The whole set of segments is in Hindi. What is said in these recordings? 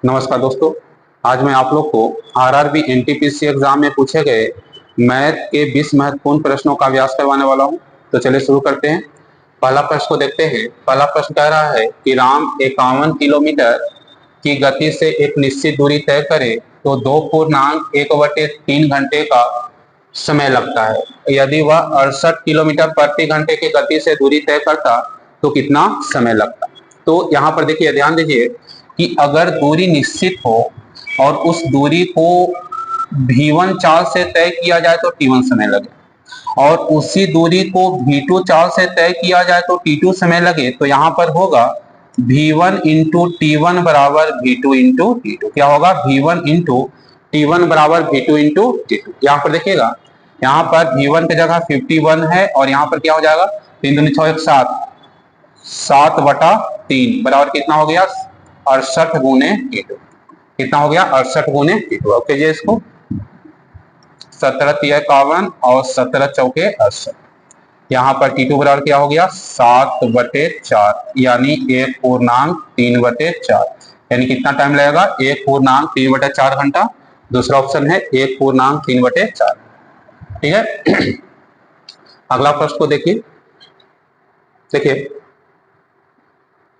नमस्कार दोस्तों। आज मैं आप लोग को आरआरबी एनटीपीसी एग्जाम में पूछे गए मैथ के 20 महत्वपूर्ण प्रश्नों का अभ्यास करवाने वाला हूं। तो चलिए शुरू करते हैं। पहला प्रश्न को देखते हैं। पहला प्रश्न कह रहा है कि राम 51 किलोमीटर की गति से एक निश्चित दूरी तय करे तो 2.1/3 घंटे का समय लगता है। यदि वह 68 किलोमीटर प्रति घंटे की गति से दूरी तय करता तो कितना समय लगता। तो यहाँ पर देखिए, ध्यान दीजिए कि अगर दूरी निश्चित हो और उस दूरी को v1 चाल से तय किया जाए तो t1 समय लगे और उसी दूरी को v2 चाल से तय किया जाए तो t2 समय लगे, तो यहाँ पर होगा v1 इंटू t1 बराबर v2 इंटू t2। क्या होगा? v1 इंटू t1 बराबर v2 इंटू t2। यहाँ पर देखिएगा, यहाँ पर v1 की जगह 51 है और यहाँ पर क्या हो जाएगा, 3 दूनी 6 7, 7/3 बराबर कितना हो गया, 68 गुने t2। कितना हो गया? 68 गुने t2। ओके जी, इसको 17 × 51 और 17 × 4 = 68। यहाँ पर t2 बराबर क्या हो गया, 7/4 यानी 1.3/4। यानी कितना टाइम लगेगा, 1.3/4 घंटा। दूसरा ऑप्शन है 1.3/4। ठीक है। अगला प्रश्न को देखिए।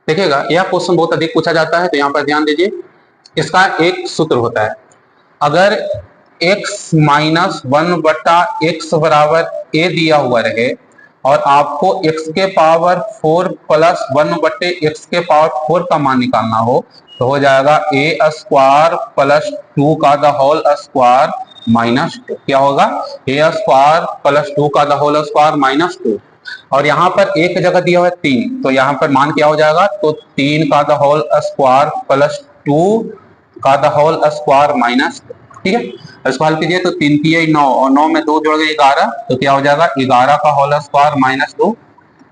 देखिएगा, यह क्वेश्चन बहुत अधिक पूछा जाता है, तो यहाँ पर ध्यान दीजिए। इसका एक सूत्र होता है, अगर x - 1/x बराबर a दिया हुआ रहे और आपको x के पावर 4 प्लस 1/x के पावर 4 का मान निकालना हो तो हो जाएगा a² प्लस 2 का द होल स्क्वायर माइनस 2। क्या होगा? a² प्लस 2 का द होल स्क्वायर माइनस 2। और यहाँ पर एक जगह दिया हुआ है 3, तो यहाँ पर मान क्या हो जाएगा, तो 3 का द होल स्क्वायर प्लस 2 का द होल स्क्वायर माइनस 2। ठीक है, इसको हल कीजिए तो 3 3 9 और 9 में 2 जोड़ गए 11, तो क्या हो जाएगा, 11 का होल स्क्वायर माइनस 2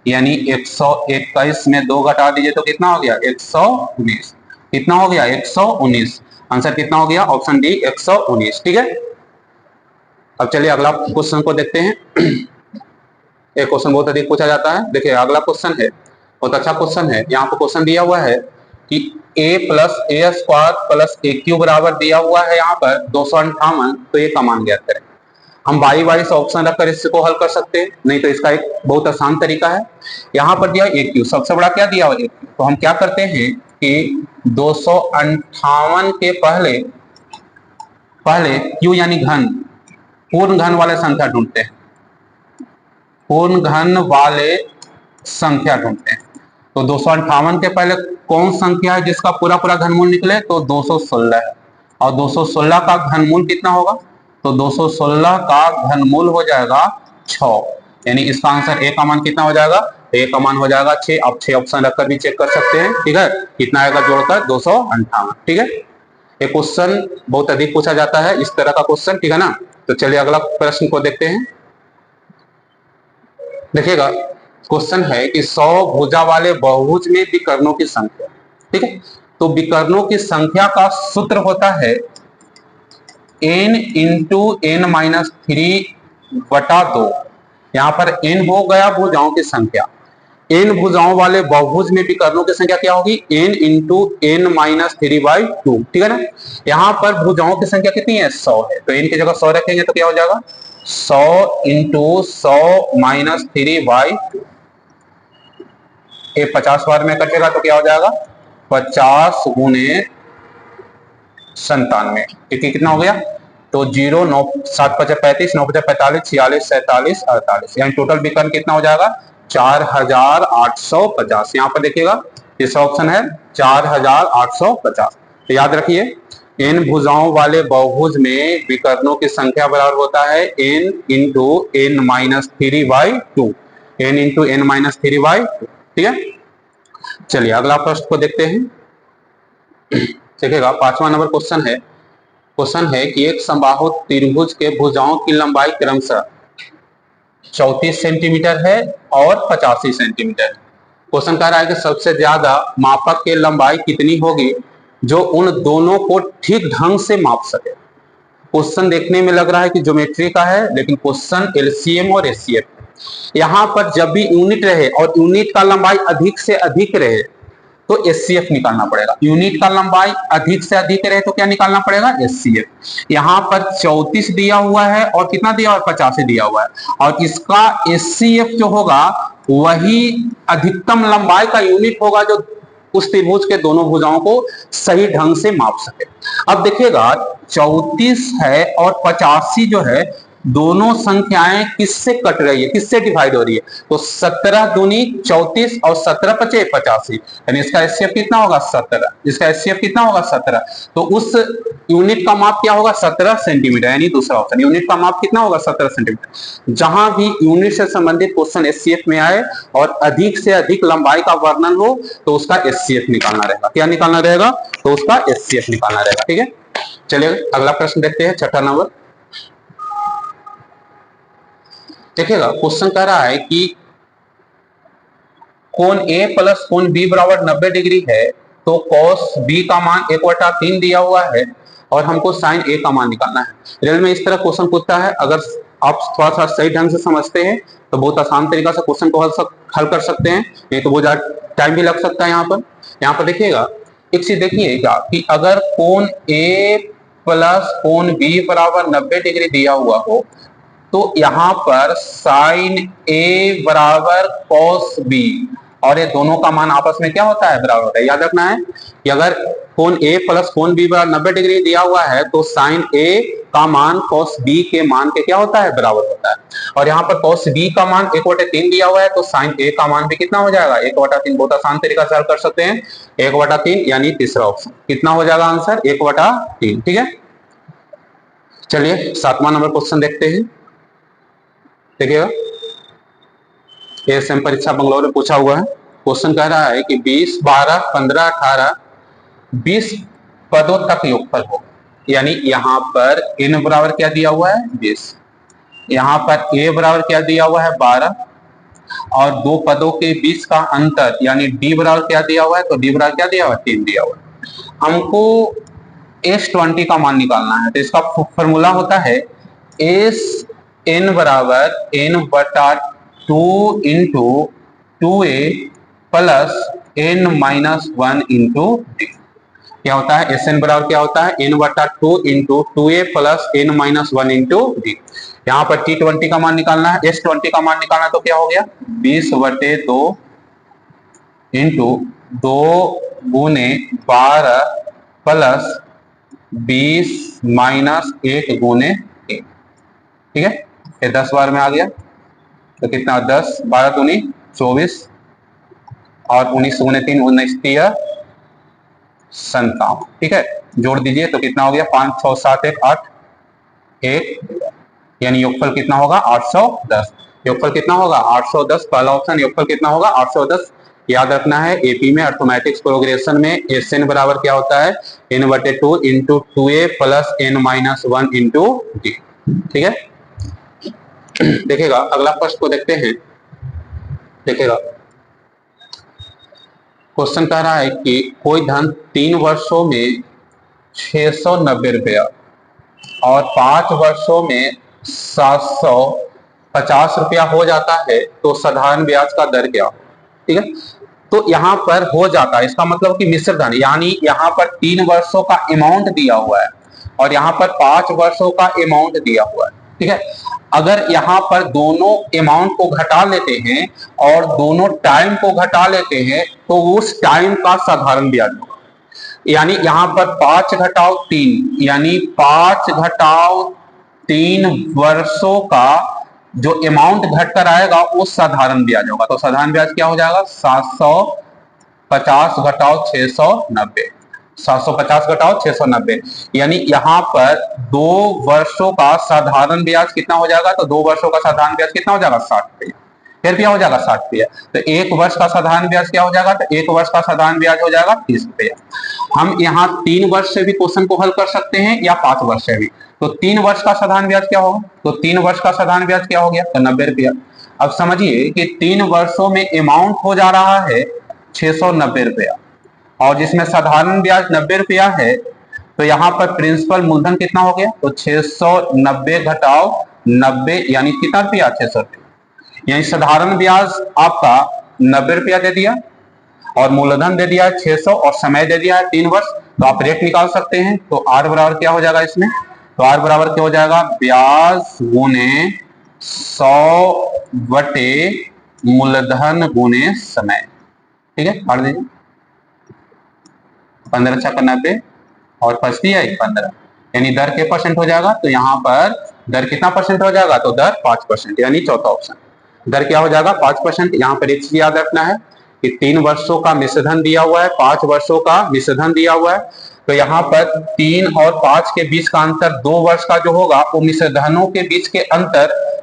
यानी 121 में 2 घटा दीजिए तो कितना हो गया, 119। कितना हो गया, 119। आंसर कितना हो गया, ऑप्शन डी 119। ठीक है। अब चलिए अगला क्वेश्चन को देखते हैं। एक क्वेश्चन बहुत अधिक पूछा जाता है। देखिए अगला क्वेश्चन है, बहुत अच्छा क्वेश्चन है। यहाँ पर क्वेश्चन दिया हुआ है कि a plus a square plus a cube बराबर दिया हुआ है यहाँ पर 258, तो ये का मान ज्ञात करें। हम बारी बारी से ऑप्शन रखकर इसको हल कर सकते हैं, नहीं तो इसका एक बहुत आसान तरीका है। यहाँ पर दिया a क्यूब, सबसे बड़ा क्या दिया हुआ है, तो हम क्या करते हैं कि 258 के पहले क्यू यानी घन, पूर्ण घन वाले संख्या ढूंढते हैं। पूर्ण घन वाले संख्या ढूंढते हैं। तो 258 के पहले कौन संख्या है जिसका पूरा पूरा घनमूल निकले, तो 216 है। और 216 का घनमूल कितना होगा, तो 216 का घनमूल हो जाएगा 6। यानी इसका आंसर ए का मान कितना हो जाएगा, ए का मान हो जाएगा 6। आप 6 ऑप्शन रखकर भी चेक कर सकते हैं। ठीक है, कितना आएगा जोड़कर, 258। ठीक है, ये क्वेश्चन बहुत अधिक पूछा जाता है इस तरह का क्वेश्चन। ठीक है ना। तो चलिए अगला प्रश्न को देखते हैं। देखिएगा, क्वेश्चन है कि 100 भुजा वाले बहुभुज में विकर्णों की संख्या। ठीक है, तो विकर्णों की संख्या का सूत्र होता है n इंटू n-3/2। यहां पर n हो गया भुजाओं की संख्या। n भुजाओं वाले बहुभुज में विकर्णों की संख्या क्या होगी, n इंटू n-3/2। ठीक है ना। यहां पर भुजाओं की संख्या कितनी है, 100 है, तो n की जगह 100 रखेंगे तो क्या हो जाएगा, 100 इंटू 100-3/2। ये 50 बार में कटेगा तो क्या हो जाएगा, 50 गुने 97। क्योंकि कितना हो गया, तो 0 9 7 5 35 9 5 45 46 47 48, यानी टोटल विकर्ण कितना हो जाएगा, 4850। यहाँ पर देखिएगा तीसरा ऑप्शन है 4850। तो याद रखिए, n भुजाओं वाले बहुभुज में विकर्णों की संख्या बराबर होता है n into n-3/2। n into n-3/2। ठीक है। चलिए अगला प्रश्न को देखते हैं। देखिएगा, 5वां नंबर क्वेश्चन है कि एक समबाहु त्रिभुज के भुजाओं की लंबाई क्रमशः 34 सेंटीमीटर है और 85 सेंटीमीटर। क्वेश्चन कह रहा है कि सबसे ज्यादा मापक की लंबाई कितनी होगी जो उन दोनों को ठीक ढंग से माप सके। क्वेश्चन देखने में लग रहा है कि ज्योमेट्री का है, लेकिन क्वेश्चन एलसीएम और एचसीएफ। यहां पर जब भी यूनिट रहे और यूनिट का लंबाई अधिक से अधिक रहे तो एचसीएफ निकालना पड़ेगा। यूनिट का लंबाई अधिक से अधिक रहे तो क्या निकालना पड़ेगा, एचसीएफ। यहाँ पर 34 दिया हुआ है और कितना दिया हुआ है, 85 दिया हुआ है, और इसका एचसीएफ जो होगा वही अधिकतम लंबाई का यूनिट होगा जो उस त्रिभुज के दोनों भुजाओं को सही ढंग से माप सके। अब देखिएगा 34 है और 85 जो है, दोनों संख्याएं किससे कट रही है, किससे डिवाइड हो रही है, तो 17 दूनी 34 और 17 पचे 85, यानी इसका एचसीएफ कितना होगा 17, इसका एचसीएफ कितना होगा 17। तो उस यूनिट का माप क्या होगा 17 सेंटीमीटर, यानी दूसरा ऑप्शन यूनिट का माप कितना होगा 17 सेंटीमीटर। जहां भी यूनिट से संबंधित क्वेश्चन एचसीएफ में आए और अधिक से अधिक लंबाई का वर्णन हो तो उसका एचसीएफ निकालना रहेगा। क्या निकालना रहेगा, तो उसका एचसीएफ निकालना रहेगा। ठीक है, चलिए अगला प्रश्न देखते हैं, छठा नंबर। देखिएगा क्वेश्चन कह रहा है कि कोण ए प्लस कोण बी बराबर 90 डिग्री है, तो cos b का मान 1/3 दिया हुआ है और हमको sin a का मान निकालना है। रियल में इस तरह क्वेश्चन पूछता है, अगर आप थोड़ा सा सही ढंग से समझते हैं तो बहुत आसान तरीका से क्वेश्चन को हल कर सकते हैं, नहीं तो बहुत ज्यादा टाइम भी लग सकता है। यहाँ पर देखिएगा एक चीज देखिएगा कि अगर कोण a प्लस कोण b बराबर 90 डिग्री दिया हुआ हो तो यहाँ पर साइन ए बराबर कॉस बी, और ये दोनों का मान आपस में क्या होता है, बराबर होता है। याद रखना है कि अगर कोण ए प्लस कोण बी बराबर 90 डिग्री दिया हुआ है तो साइन ए का मान कॉस बी के मान के क्या होता है, बराबर होता है। और यहाँ पर कॉस बी का मान 1/3 दिया हुआ है तो साइन ए का मान भी कितना हो जाएगा, 1/3। बहुत आसान तरीका से हल कर सकते हैं, 1/3 यानी तीसरा ऑप्शन कितना हो जाएगा आंसर, 1/3। ठीक है, चलिए 7वां नंबर क्वेश्चन देखते हैं। देखिएगा एएसएम परीक्षा बंगलौर में पूछा हुआ है। क्वेश्चन कह रहा है कि 20, 12, 15, 18, 20 पदों तक योगफल हो, यानी यहाँ पर n बराबर क्या दिया हुआ है 20, यहाँ पर a बराबर क्या दिया हुआ है 12, और दो पदों के बीच का अंतर यानी d बराबर क्या दिया हुआ है, तो d बराबर क्या दिया हुआ है 3 दिया हुआ है। हमको S20 का मान निकालना है, तो इसका फॉर्मूला होता है एस n बराबर n/2 into 2a plus n-1 into d। क्या होता है Sn बराबर क्या होता है n/2 into 2a plus n-1 into d। यहाँ पर T20 का मान निकालना है, S20 का मान निकालना है, तो क्या हो गया 20/2 इंटू 2 गुने 12 प्लस 20 माइनस 1 गुने 1। ठीक है, ये 10 बार में आ गया तो कितना 10, 12 दूनी 24 और 19 गुने 3 19 57। ठीक है, जोड़ दीजिए तो कितना हो गया 5 6 7 1 8 1, यानी योगफल कितना होगा 810। योगफल कितना होगा 810, पहला ऑप्शन योगफल कितना होगा 810। याद रखना है एपी में अर्थमेटिक्स प्रोग्रेशन में एसएन बराबर क्या होता है n/2 into 2a plus n-1 into D. ठीक है, देखिएगा अगला प्रश्न को देखते हैं। देखिएगा क्वेश्चन कह रहा है कि कोई धन 3 वर्षों में 690 रुपया और 5 वर्षों में 750 रुपया हो जाता है, तो साधारण ब्याज का दर क्या हो। ठीक है, तो यहाँ पर हो जाता है इसका मतलब कि मिश्र धन, यानी यहाँ पर 3 वर्षों का अमाउंट दिया हुआ है और यहाँ पर 5 वर्षों का अमाउंट दिया हुआ है। ठीक है, अगर यहाँ पर दोनों अमाउंट को घटा लेते हैं और दोनों टाइम को घटा लेते हैं तो उस टाइम का साधारण ब्याज होगा। यानी यहाँ पर 5 घटाओ 3 यानी 5 घटाओ 3 वर्षों का जो अमाउंट घटकर आएगा वो साधारण ब्याज होगा। तो साधारण ब्याज क्या हो जाएगा 750 घटाओ 690, 750 घटाओ 690, यानी यहाँ पर 2 वर्षों का साधारण ब्याज कितना हो जाएगा, तो 2 वर्षों का साधारण ब्याज कितना हो जाएगा 60 रुपया। फिर क्या हो जाएगा 60 रुपया। तो 1 वर्ष का साधारण ब्याज क्या हो जाएगा, तो 1 वर्ष का साधारण ब्याज हो जाएगा 30 रुपया। हम यहाँ 3 वर्ष से भी क्वेश्चन को हल कर सकते हैं या 5 वर्ष से भी। तो 3 वर्ष का साधारण ब्याज क्या होगा, तो 3 वर्ष का साधारण ब्याज क्या हो गया, तो 90 रुपया। अब समझिए कि 3 वर्षों में अमाउंट हो जा रहा है 690 रुपया और जिसमें साधारण ब्याज 90 रुपया है, तो यहाँ पर प्रिंसिपल मूलधन कितना हो गया, तो 690 घटाओ 90 यानी कितना रुपया 600 रुपया, यानी साधारण ब्याज आपका 90 रुपया दे दिया और मूलधन दे दिया है 600 और समय दे दिया है 3 वर्ष, तो आप रेट निकाल सकते हैं। तो आर बराबर क्या हो जाएगा इसमें, तो आर बराबर क्या हो जाएगा, ब्याज गुने 100 बटे मूलधन गुने समय। ठीक है, काट दीजिए। 15 छक्का 90 और 5 दिया 15, यानी दर के परसेंट हो जाएगा। तो यहाँ पर दर कितना परसेंट हो जाएगा, तो दर 5%, यानी चौथा ऑप्शन। दर क्या हो जाएगा 5%। यहाँ पर एक चीज याद रखना है कि 3 वर्षों का मिश्रधन दिया हुआ है, 5 वर्षों का मिश्रधन दिया हुआ है। तो यहाँ पर 3 और 5 के बीच का अंतर 2 वर्ष का जो होगा वो मिश्रधनों के बीच के अंतर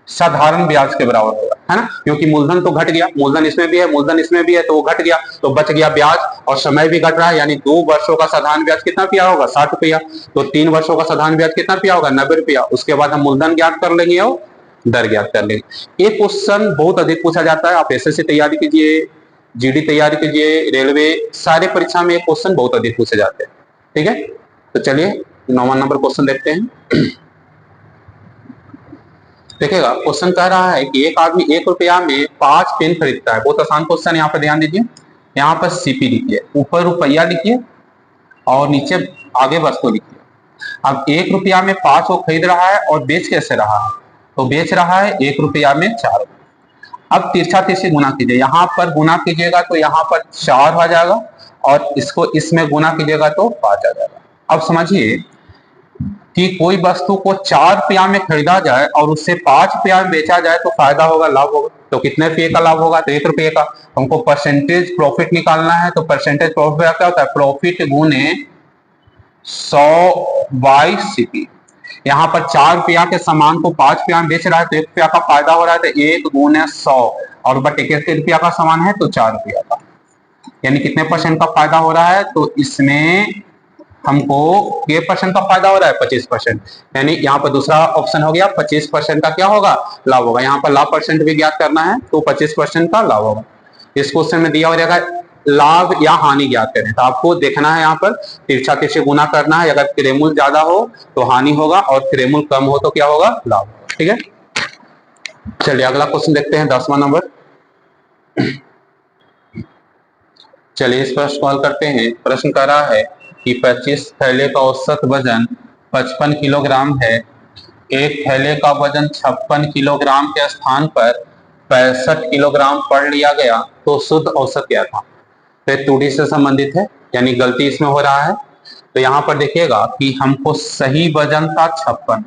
साधारण ब्याज के बराबर होगा, है ना, क्योंकि मूलधन तो घट गया, मूलधन इसमें भी है, मूलधन इसमें भी है, तो वो घट गया, तो बच गया ब्याज और समय भी घट रहा है, यानी 2 वर्षों का साधारण ब्याज कितना रुपया होगा, 60 रुपया। तो 3 वर्षों का साधारण ब्याज कितना रुपया होगा, 90 रुपया। उसके बाद हम मूलधन ज्ञात कर लेंगे और दर ज्ञात कर लेंगे। ये क्वेश्चन बहुत अधिक पूछा जाता है। आप एसएससी तैयारी कीजिए, जीडी तैयारी कीजिए, रेलवे, सारे परीक्षा में ये क्वेश्चन बहुत अधिक पूछे जाते हैं। ठीक है, तो चलिए 9वां नंबर क्वेश्चन देखते हैं। देखिएगा, क्वेश्चन कह रहा है कि एक आदमी 1 रुपया में 5 पेन खरीदता है। बहुत आसान क्वेश्चन, यहाँ पर ध्यान दीजिए। यहाँ पर सीपी लिखिए, ऊपर रुपया लिखिए और नीचे आगे वस्तु लिखिए। अब 1 रुपया में 5 वो खरीद रहा है और बेच कैसे रहा है, तो बेच रहा है 1 रुपया में 4। अब तिरछा तिरछी गुना कीजिए, यहाँ पर गुना कीजिएगा तो यहाँ पर 4 आ जाएगा और इसको इसमें गुना कीजिएगा तो 5 आ जाएगा। अब समझिए कि कोई वस्तु को 4 रुपया में खरीदा जाए और उससे 5 रुपया में बेचा जाए तो फायदा होगा, लाभ होगा। तो कितने रुपये का लाभ होगा, तो 1 रुपये का। हमको परसेंटेज प्रॉफिट निकालना है, तो परसेंटेज प्रॉफिट क्या होता है, प्रॉफिट गुने 100 बाई सीपी। यहाँ पर 4 रुपया के सामान को 5 रुपया में बेच रहा है तो 1 रुपया का फायदा हो रहा है, तो 1 गुने 100 और बटे कितने रुपया का सामान है, तो 4 रुपया का, यानी कितने परसेंट का फायदा हो रहा है, तो इसमें हमको के परसेंट का फायदा हो रहा है, 25%। यानी यहाँ पर दूसरा ऑप्शन हो गया, 25% का क्या होगा, लाभ होगा। यहाँ पर लाभ परसेंट भी ज्ञात करना है, तो 25% का लाभ होगा। इस क्वेश्चन में दिया हो जाएगा लाभ या हानि ज्ञात करें, तो आपको देखना है यहाँ पर तिरछा तिरछे गुना करना है। अगर क्रेमुल ज्यादा हो तो हानि होगा और क्रेमुल कम हो तो क्या होगा, लाभ। ठीक है, चलिए अगला क्वेश्चन देखते हैं, 10वां नंबर। चलिए इस पर सवाल करते हैं। प्रश्न कर रहा है कि 25 थैले का औसत वजन 55 किलोग्राम है। एक थैले का वजन 56 किलोग्राम के स्थान पर 65 किलोग्राम पढ़ लिया गया, तो शुद्ध औसत क्या था। तो त्रुटि से संबंधित है, यानी गलती इसमें हो रहा है। तो यहाँ पर देखिएगा कि हमको सही वजन था 56,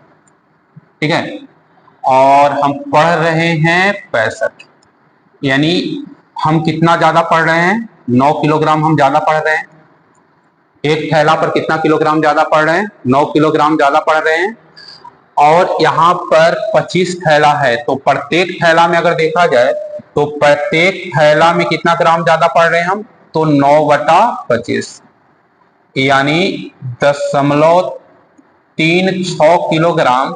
ठीक है, और हम पढ़ रहे हैं 65, यानी हम कितना ज्यादा पढ़ रहे हैं, 9 किलोग्राम हम ज्यादा पढ़ रहे हैं। एक थैला पर कितना किलोग्राम ज्यादा पढ़ रहे हैं, 9 किलोग्राम ज्यादा पढ़ रहे हैं। और यहाँ पर 25 थैला है, तो प्रत्येक थैला में अगर देखा जाए तो प्रत्येक थैला में कितना ग्राम ज्यादा पढ़ रहे हैं हम, तो 9/25, यानी 0.36 किलोग्राम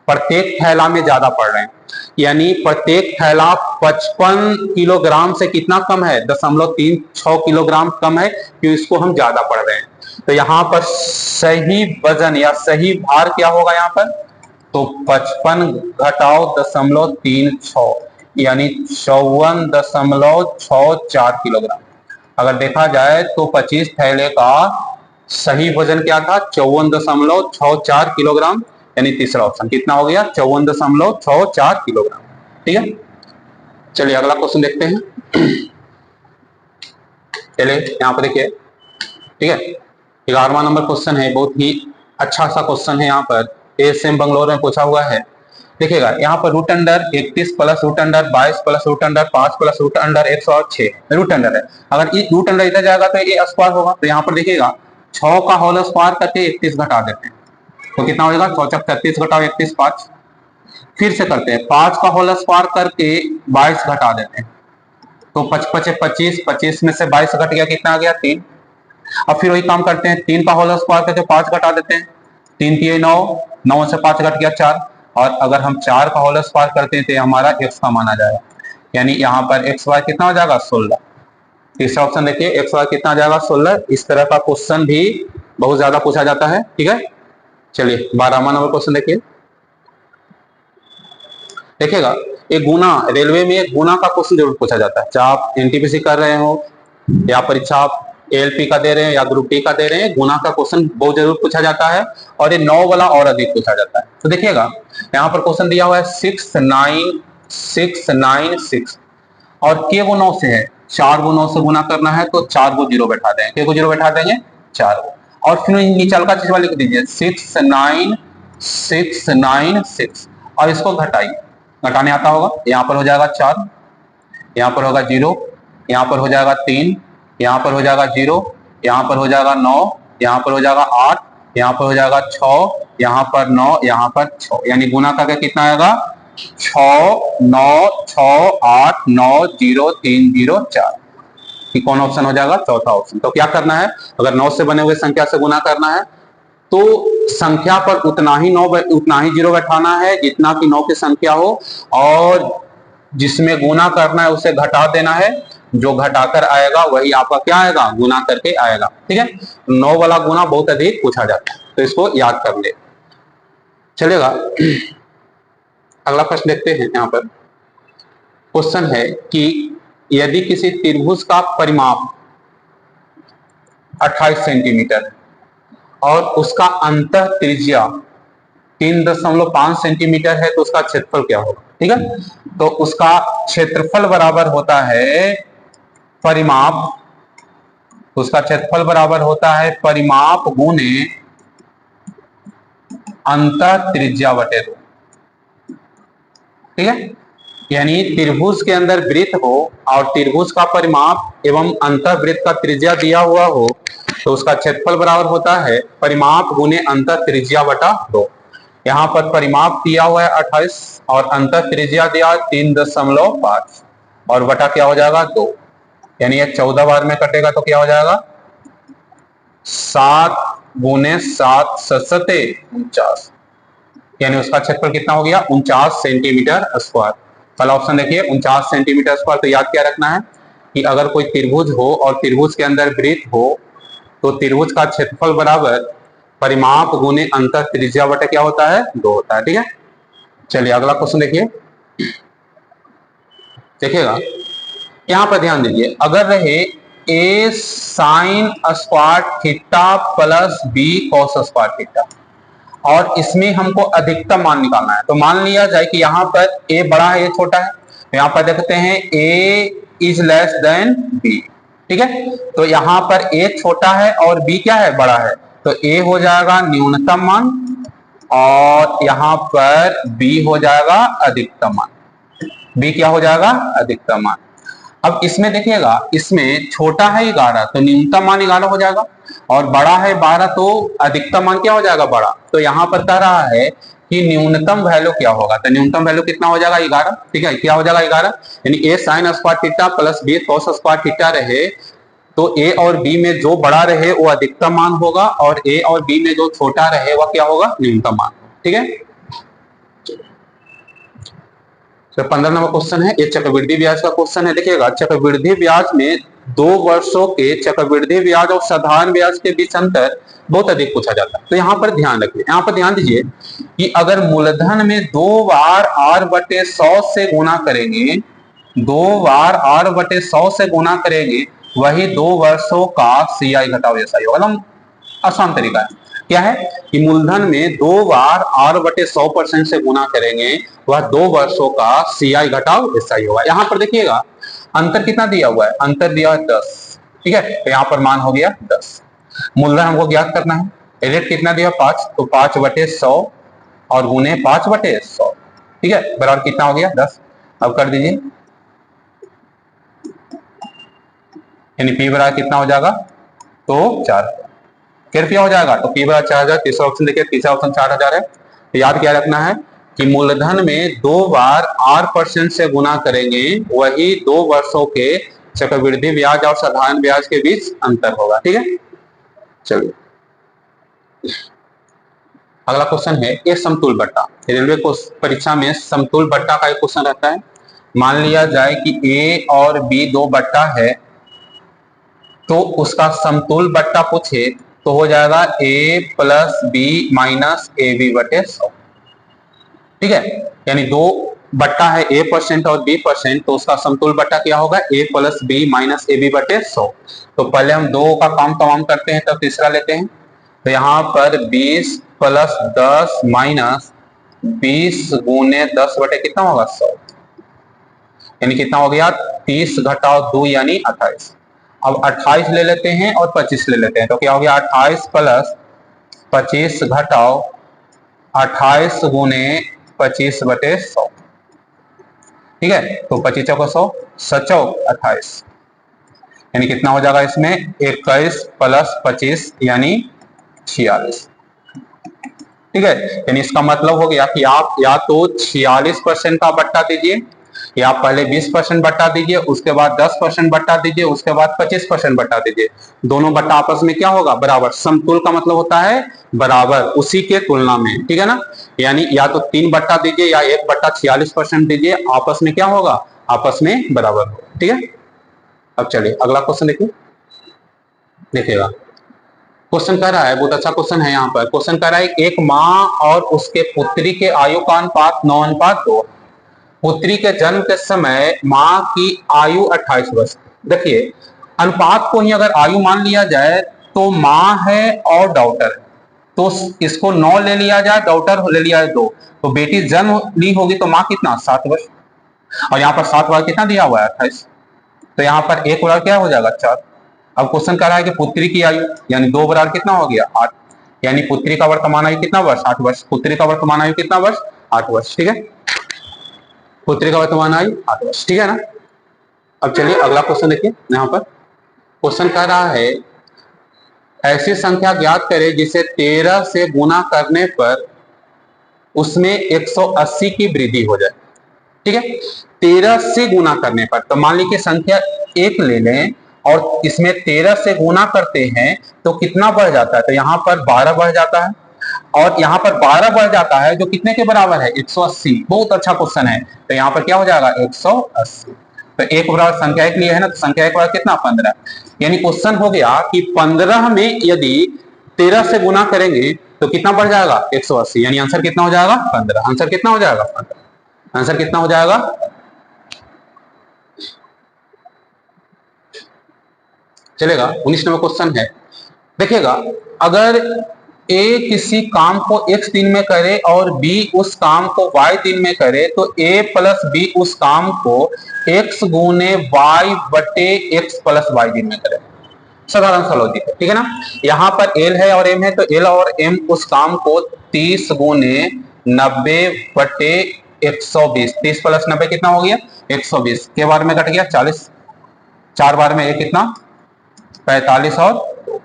प्रत्येक थैला में ज्यादा पड़ रहे हैं। यानी प्रत्येक थैला 55 किलोग्राम से कितना कम है, 0.36 किलोग्राम कम है, क्योंकि इसको हम ज्यादा पढ़ रहे हैं। तो यहाँ पर सही वजन या सही भार क्या होगा यहाँ पर, तो 55 घटाओ 0.36, यानी 54.64 किलोग्राम। अगर देखा जाए तो 25 थैले का सही वजन क्या था, 54.64 किलोग्राम, यानी तीसरा ऑप्शन कितना हो गया, 54.64 किलोग्राम। ठीक है, चलिए अगला क्वेश्चन देखते हैं। चलिए यहाँ पर देखिए, ठीक है, 11वां नंबर क्वेश्चन है, बहुत ही अच्छा सा क्वेश्चन है। यहाँ पर एएसएम बंगलोर में पूछा हुआ है। देखिएगा यहाँ पर root under 31 plus root under 22 plus root under 5 plus root under 106 root under है। अगर ये रूट अंडर इधर जाएगा तो ये स्क्वायर होगा। तो यहाँ पर देखिएगा 6 का होल स्क्वायर करके 31 घटा देते हैं, तो कितना हो जाएगा, 6 × 33 घटाओ 31 5। फिर से करते हैं, 5 का होल स्क्वायर करके 22 घटा देते हैं, तो 5 × 25, 25 में से 22 घट गया, कितना आ गया, 3। अब फिर वही काम करते हैं, 3 का होल स्क्वायर करके 5 घटा देते हैं, 3 × 3 = 9, 9 से 5 घट गया 4। और अगर हम 4 का होल स्क्वायर करते हैं तो हमारा x का मान आ जाएगा, यानी यहाँ पर x y कितना हो जाएगा, 16। तीसरा ऑप्शन देखिए, x y कितना आ जाएगा, 16। इस तरह का क्वेश्चन भी बहुत ज्यादा पूछा जाता है। ठीक है, चलिए 12वां नंबर क्वेश्चन देखिए। देखिएगा एक गुना, रेलवे में एक गुना का क्वेश्चन जरूर पूछा जाता है, चाहे आप एनटीपीसी कर रहे हो या परीक्षा एएलपी का दे रहे हैं या ग्रुप डी का दे रहे हैं, गुना का क्वेश्चन बहुत जरूर पूछा जाता है और ये 9 वाला और अधिक पूछा जाता है। तो देखिएगा यहाँ पर क्वेश्चन दिया हुआ है 69696 और के वो 9 से है, 4 को 9 से गुना करना है तो 4 को 0 बैठा देंगे, के को 0 बैठा देंगे 4 को, और फिर नीचे हल्का चीज वाले लिख दीजिए 69696 और इसको घटाइए, घटाने आता होगा, यहाँ पर हो जाएगा 4, यहाँ पर होगा 0, यहाँ पर हो जाएगा 3, यहाँ पर हो जाएगा 0, यहाँ पर हो जाएगा 9, यहाँ पर हो जाएगा 8, यहाँ पर हो जाएगा 6, यहाँ पर 9, यहाँ पर 6, यानी गुना करके कितना आएगा 6 9 6 8 9 0 3 0 4। कौन ऑप्शन हो जाएगा? चौथा ऑप्शन। तो क्या करना है, अगर 9 से बने हुए संख्या से गुना करना है तो संख्या पर उतना ही 0 बैठाना है जितना कि 9 की संख्या हो, और जिसमें गुना करना है उसे घटा देना है, जो घटाकर आएगा वही आपका क्या आएगा, गुना करके आएगा। ठीक है, 9 वाला गुना बहुत अधिक पूछा जाता है तो इसको याद कर ले, चलेगा। अगला प्रश्न देखते हैं। यहाँ पर क्वेश्चन है कि यदि किसी त्रिभुज का परिमाप 28 सेंटीमीटर और उसका अंतः त्रिज्या 3.5 सेंटीमीटर है तो उसका क्षेत्रफल क्या होगा? ठीक है, तो उसका क्षेत्रफल बराबर होता है परिमाप, उसका क्षेत्रफल बराबर होता है परिमाप गुने अंतः त्रिज्या बटे 2। ठीक है, यानी त्रिभुज के अंदर वृत्त हो और त्रिभुज का परिमाप एवं अंतः वृत्त का त्रिज्या दिया हुआ हो तो उसका क्षेत्रफल बराबर होता है परिमाप गुने अंतः त्रिज्या बटा 2। यहाँ पर परिमाप दिया हुआ है 28 और अंतः त्रिज्या दिया 3.5 और बटा क्या हो जाएगा 2, यानी ये 14 बार में कटेगा तो क्या हो जाएगा 7 गुने 7 सत्ते 49, यानी उसका क्षेत्रफल कितना हो गया 49 सेंटीमीटर स्क्वायर। पहला ऑप्शन देखिए 49 सेंटीमीटर स्क्वायर। तो याद क्या रखना है कि अगर कोई त्रिभुज हो और त्रिभुज के अंदर वृत्त हो तो त्रिभुज का क्षेत्रफल बराबर परिमाप गुने अंतः त्रिज्या बटे क्या होता है 2 होता है। ठीक है, चलिए अगला क्वेश्चन देखिए, देखिएगा यहां पर ध्यान दीजिए, अगर रहे a sine square theta plus b cos square theta और इसमें हमको अधिकतम मान निकालना है, तो मान लिया जाए कि यहाँ पर a बड़ा है, a छोटा है, तो यहाँ पर देखते हैं a is less than b। ठीक है, तो यहाँ पर a छोटा है और b क्या है, बड़ा है, तो a हो जाएगा न्यूनतम मान और यहाँ पर b हो जाएगा अधिकतम मान। b क्या हो जाएगा, अधिकतम मान। अब इसमें देखिएगा, इसमें छोटा है 11 तो न्यूनतम मान 11 हो जाएगा और बड़ा है 12 तो अधिकतम मान क्या हो जाएगा, बड़ा। तो यहाँ पर कह रहा है कि न्यूनतम वैल्यू क्या होगा, तो न्यूनतम वैल्यू कितना हो जाएगा 11। ठीक है, क्या हो जाएगा 11, यानी a sine square theta plus b cos square theta रहे तो a और b में जो बड़ा रहे वो अधिकतम मान होगा और a और b में जो छोटा रहे वह क्या होगा, न्यूनतम मान। ठीक है, तो 15 नंबर क्वेश्चन है, ये चक्रवृद्धि ब्याज का क्वेश्चन है। देखिएगा, चक्रवृद्धि ब्याज में 2 वर्षों के चक्रवृद्धि ब्याज और साधारण ब्याज के बीच अंतर बहुत अधिक पूछा जाता है। तो यहाँ पर ध्यान रखिए, यहाँ पर ध्यान दीजिए कि अगर मूलधन में 2 बार r/100 से गुना करेंगे, 2 बार r/100 से गुना करेंगे, वही 2 वर्षों का CI घटाव SI होगा। एकदम आसान तरीका है, क्या है कि मूलधन में 2 बार r/100% से गुना करेंगे, वह 2 वर्षों का CI घटाव SI होगा। यहाँ पर देखिएगा अंतर कितना दिया हुआ है, अंतर दिया है 10। ठीक है, तो यहाँ पर मान हो गया 10। मूलधन हमको ज्ञात करना है, रेट कितना दिया 5, तो 5/100 और गुने 5/100। ठीक है, बराबर कितना हो गया 10। अब कर दीजिए, यानी P बराबर कितना हो जाएगा, तो 4। फिर क्या हो जाएगा, तो P बराबर 4000। तीसरा ऑप्शन देखिए, तीसरा ऑप्शन 4000 है। तो याद क्या रखना है कि मूलधन में 2 बार r% से गुना करेंगे, वही 2 वर्षों के चक्रवृद्धि ब्याज और साधारण ब्याज के बीच अंतर होगा। ठीक है, चलिए अगला क्वेश्चन है, ये समतुल बट्टा। रेलवे को परीक्षा में समतुल बट्टा का एक क्वेश्चन रहता है। मान लिया जाए कि a और b 2 बट्टा है तो उसका समतुल बट्टा पूछे तो हो जाएगा a + b - ab/100। ठीक है, यानी 2 बट्टा है a% और b%, तो उसका समतुल बट्टा क्या होगा, a plus B minus A B बटे 100। तो पहले हम दो का काम तमाम करते हैं, तब तीसरा लेते हैं। तो यहाँ पर 20 प्लस 10 माइनस 20 गुने 10 बटे कितना होगा 100, यानी कितना हो गया 30 घटाओ 2 यानी 28। अब 28 ले लेते हैं और 25 ले लेते हैं, तो क्या हो गया 28 प्लस 25 घटाओ 28 गुने 25 बटे 100। ठीक है, तो 25 चौका 100, 7 28, यानी कितना हो जाएगा इसमें 21 प्लस 25 यानी 46। ठीक है, यानी इसका मतलब हो गया कि आप या तो 46% का बट्टा दीजिए, या पहले 20% बट्टा दीजिए, उसके बाद 10% बट्टा दीजिए, उसके बाद 25% बट्टा दीजिए। दोनों बट्टा आपस में क्या होगा, बराबर। समतुल का मतलब होता है बराबर, उसी के तुलना में। ठीक है ना, यानी या तो 3 बट्टा दीजिए या 1 बट्टा 46% दीजिए, आपस में क्या होगा, आपस में बराबर होगा। ठीक है, अब चलिए अगला क्वेश्चन देखिए। देखिएगा क्वेश्चन कह रहा है, बहुत अच्छा क्वेश्चन है। यहाँ पर क्वेश्चन कह रहा है एक माँ और उसके पुत्री के आयु का अनुपात 9:2। पुत्री के जन्म के समय माँ की आयु 28 वर्ष। देखिए अनुपात को ही अगर आयु मान लिया जाए तो माँ है और डॉटर है, तो इसको 9 ले लिया जाए, डॉटर ले लिया जाए 2, तो बेटी जन्म ली होगी तो माँ कितना 7 वर्ष, और यहाँ पर 7 बार कितना दिया हुआ है 28, तो यहाँ पर 1 बार क्या हो जाएगा 4। अब क्वेश्चन कह रहा है कि पुत्री की आयु, यानी 2 बार कितना हो गया 8, यानी पुत्री का वर्तमान आयु कितना वर्ष 8 वर्ष, पुत्री का वर्तमान आयु कितना वर्ष 8 वर्ष। ठीक है, पुत्री का वर्तमान आयु 8 वर्ष। ठीक है ना, अब चलिए अगला क्वेश्चन देखिए। यहाँ पर क्वेश्चन कह रहा है ऐसी संख्या ज्ञात करें जिसे 13 से गुना करने पर उसमें 180 की वृद्धि हो जाए। ठीक है, 13 से गुना करने पर, तो मान लीजिए संख्या 1 ले लें और इसमें 13 से गुना करते हैं तो कितना बढ़ जाता है, तो यहाँ पर 12 बढ़ जाता है, और यहाँ पर 12 बढ़ जाता है जो कितने के बराबर है 180। बहुत अच्छा क्वेश्चन है, तो यहाँ पर क्या हो जाएगा 180। तो 1 बराबर संख्या 1 लिया है ना, तो संख्या 1 बराबर कितना 15, यानी क्वेश्चन हो गया कि 15 में यदि 13 से गुना करेंगे तो कितना बढ़ जाएगा 180, यानी आंसर कितना हो जाएगा 15। आंसर कितना हो जाएगा 15, आंसर कितना हो जाएगा। चलेगा 19 नंबर क्वेश्चन है। देखिएगा अगर ए किसी काम को x दिन में करे और b उस काम को y दिन में करे, तो a प्लस b उस काम को x गुने y बटे x प्लस y दिन में करे। साधारण सा लॉजिक है। ठीक है ना, यहाँ पर l है और m है, तो l और m उस काम को 30 गुने 90 बटे 120, 30 प्लस 90 कितना हो गया 120, के बार में कट गया 40, 4 बार में एक कितना 45 और 2,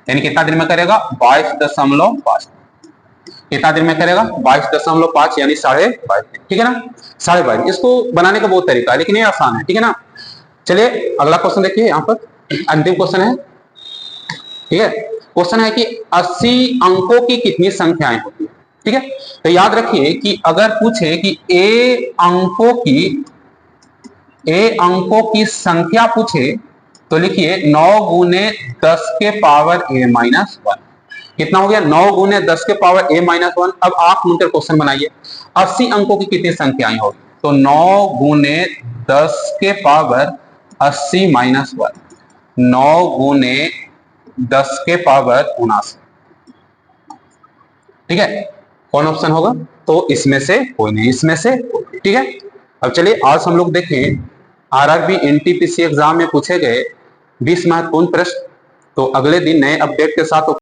यानी कितना दिन में करेगा 22.5, कितना दिन में करेगा 22.5 यानी 22.5। ठीक है ना, 22.5। इसको बनाने का बहुत तरीका है लेकिन ये आसान है। ठीक है ना, चलिए अगला क्वेश्चन देखिए। यहाँ पर अंतिम क्वेश्चन है। ठीक है, क्वेश्चन है कि 80 अंकों की कितनी संख्याएं होती है। ठीक है, तो याद रखिए कि अगर पूछे कि ए अंकों की संख्या पूछे तो लिखिए 9 गुने 10 के पावर a माइनस 1। कितना हो गया 9 गुने 10 के पावर a माइनस 1। अब आप मिलकर क्वेश्चन बनाइए 80 अंकों की कितनी संख्याएं होगी, तो 9 गुने 10 के पावर 80 माइनस 1, 9 गुने 10 के पावर 79। ठीक है, कौन ऑप्शन होगा, तो इसमें से कोई नहीं, इसमें से कोई। ठीक है, अब चलिए आज हम लोग देखें आरआरबी एनटीपीसी एग्जाम में पूछे गए 20 महत्वपूर्ण प्रश्न। तो अगले दिन नए अपडेट के साथ